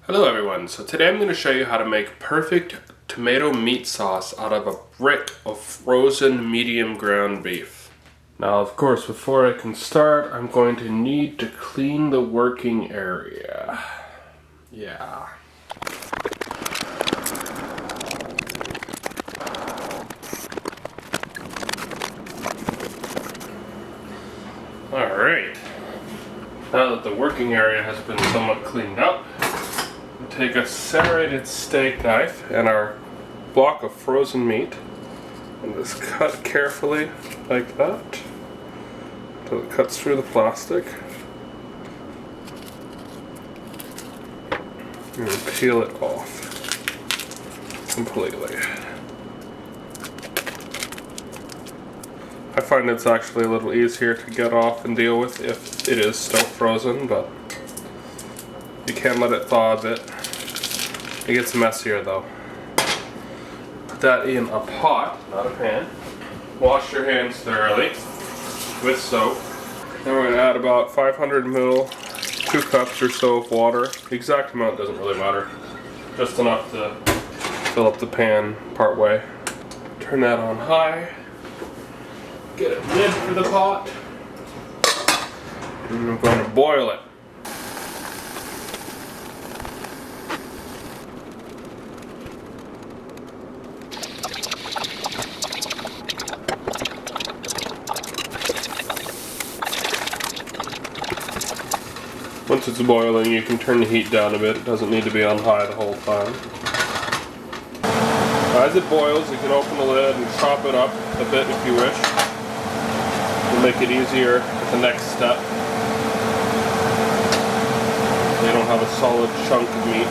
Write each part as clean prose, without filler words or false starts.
Hello everyone, so today I'm going to show you how to make perfect tomato meat sauce out of a brick of frozen medium ground beef. Now of course before I can start I'm going to need to clean the working area. Yeah. Alright, now that the working area has been somewhat cleaned up, take a serrated steak knife and our block of frozen meat and just cut carefully like that until it cuts through the plastic and peel it off completely. I find it's actually a little easier to get off and deal with if it is still frozen, but you can let it thaw a bit. It gets messier though. Put that in a pot, not a pan. Wash your hands thoroughly with soap. Then we're going to add about 500 ml, 2 cups or so of water. The exact amount doesn't really matter. Just enough to fill up the pan part way. Turn that on high. Get a lid for the pot. And we're going to boil it. Once it's boiling, you can turn the heat down a bit. It doesn't need to be on high the whole time. As it boils, you can open the lid and chop it up a bit if you wish. It'll make it easier with the next step. You don't have a solid chunk of meat.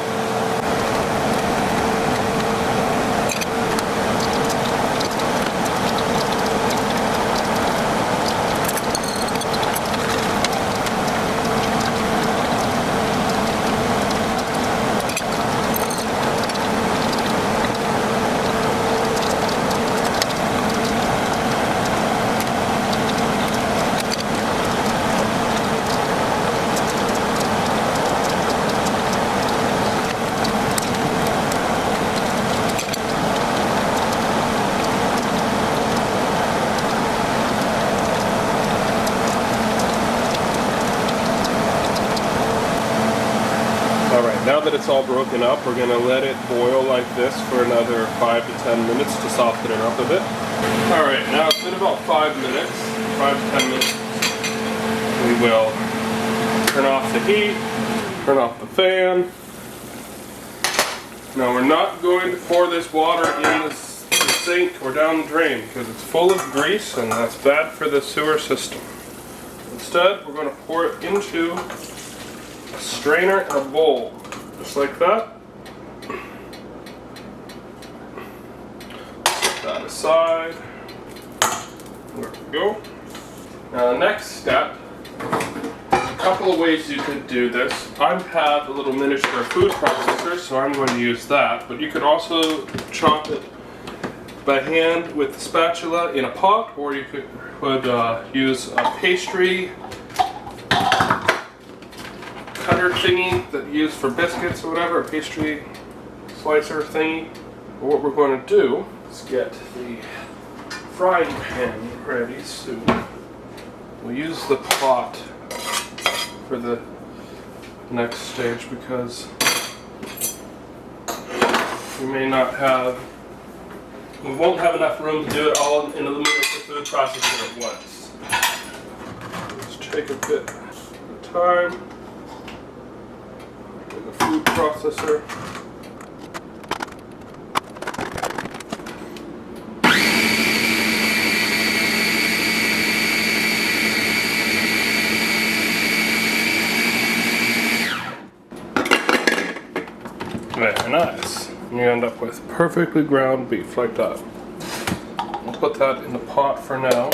Now that it's all broken up, we're going to let it boil like this for another 5 to 10 minutes to soften it up a bit. Alright, now it's been about 5 minutes, 5 to 10 minutes. We will turn off the heat, turn off the fan. Now we're not going to pour this water in the sink or down the drain because it's full of grease and that's bad for the sewer system. Instead, we're going to pour it into a strainer and a bowl. Just like that. Set that aside. There we go. Now the next step, there's a couple of ways you could do this. I have a little miniature food processor, so I'm going to use that. But you could also chop it by hand with the spatula in a pot, or you could use a pastry cutter thingy that you use for biscuits or whatever, a pastry slicer thingy. But what we're going to do is get the frying pan ready soon. We'll use the pot for the next stage because we won't have enough room to do it all in the miniature food processor at once. Let's take a bit at a time. The food processor. Very nice. And you end up with perfectly ground beef like that. We'll put that in the pot for now.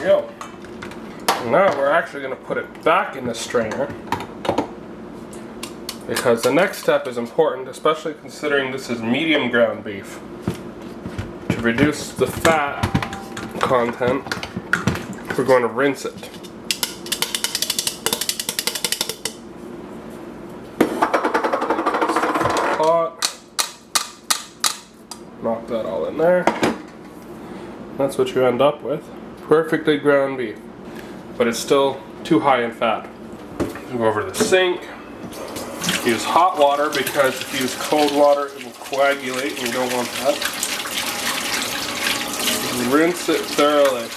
There we go. Now we're actually going to put it back in the strainer because the next step is important, especially considering this is medium ground beef. To reduce the fat content, we're going to rinse it. Pot. Knock that all in there. That's what you end up with. Perfectly ground beef. But it's still too high in fat. Go over to the sink. Use hot water because if you use cold water it will coagulate and you don't want that. Rinse it thoroughly.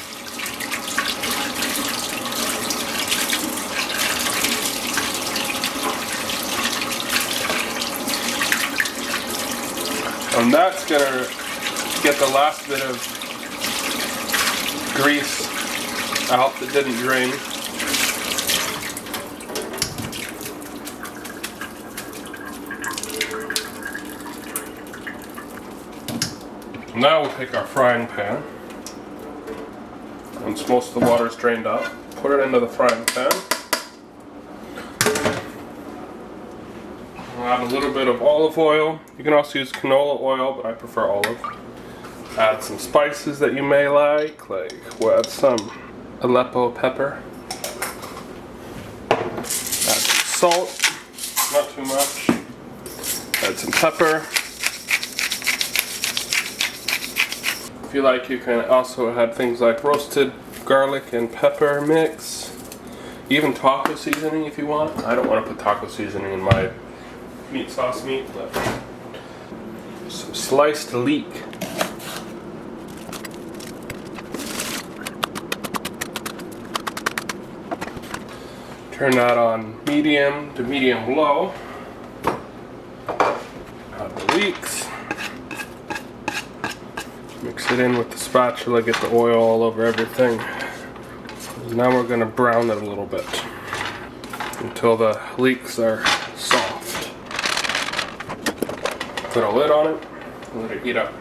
And that's going to get the last bit of grease out that didn't drain. Now we'll take our frying pan. Once most of the water is drained out, put it into the frying pan. We'll add a little bit of olive oil. You can also use canola oil, but I prefer olive. Add some spices that you may like we'll add some Aleppo pepper. Add some salt, not too much. Add some pepper. If you like, you can also add things like roasted garlic and pepper mix. Even taco seasoning if you want. I don't want to put taco seasoning in my meat sauce meat, but some sliced leek. Turn that on medium to medium low. Add the leeks. Mix it in with the spatula, get the oil all over everything. Now we're going to brown it a little bit until the leeks are soft. Put a lid on it and let it heat up.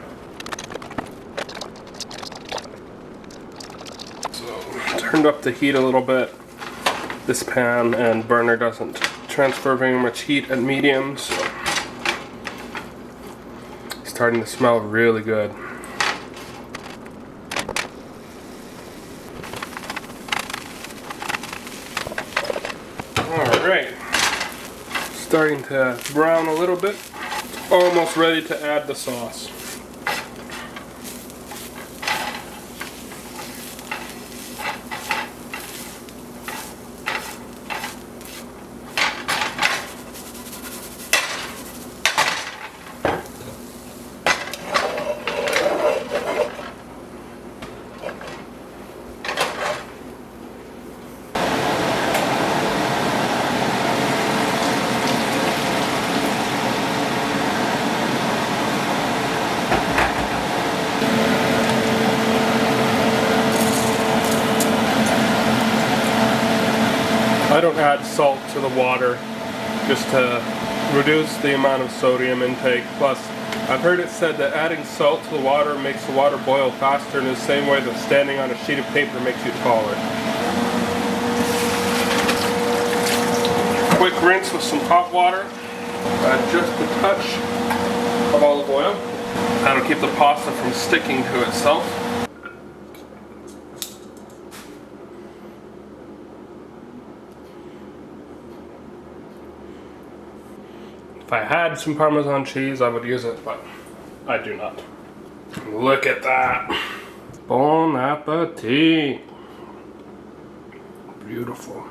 So, turned up the heat a little bit. This pan and burner doesn't transfer very much heat at medium, so it's starting to smell really good. Alright, starting to brown a little bit. Almost ready to add the sauce. I don't add salt to the water just to reduce the amount of sodium intake. Plus, I've heard it said that adding salt to the water makes the water boil faster in the same way that standing on a sheet of paper makes you taller. Quick rinse with some hot water. Add just a touch of olive oil. That'll keep the pasta from sticking to itself. If I had some Parmesan cheese, I would use it, but I do not. Look at that. Bon appetit. Beautiful.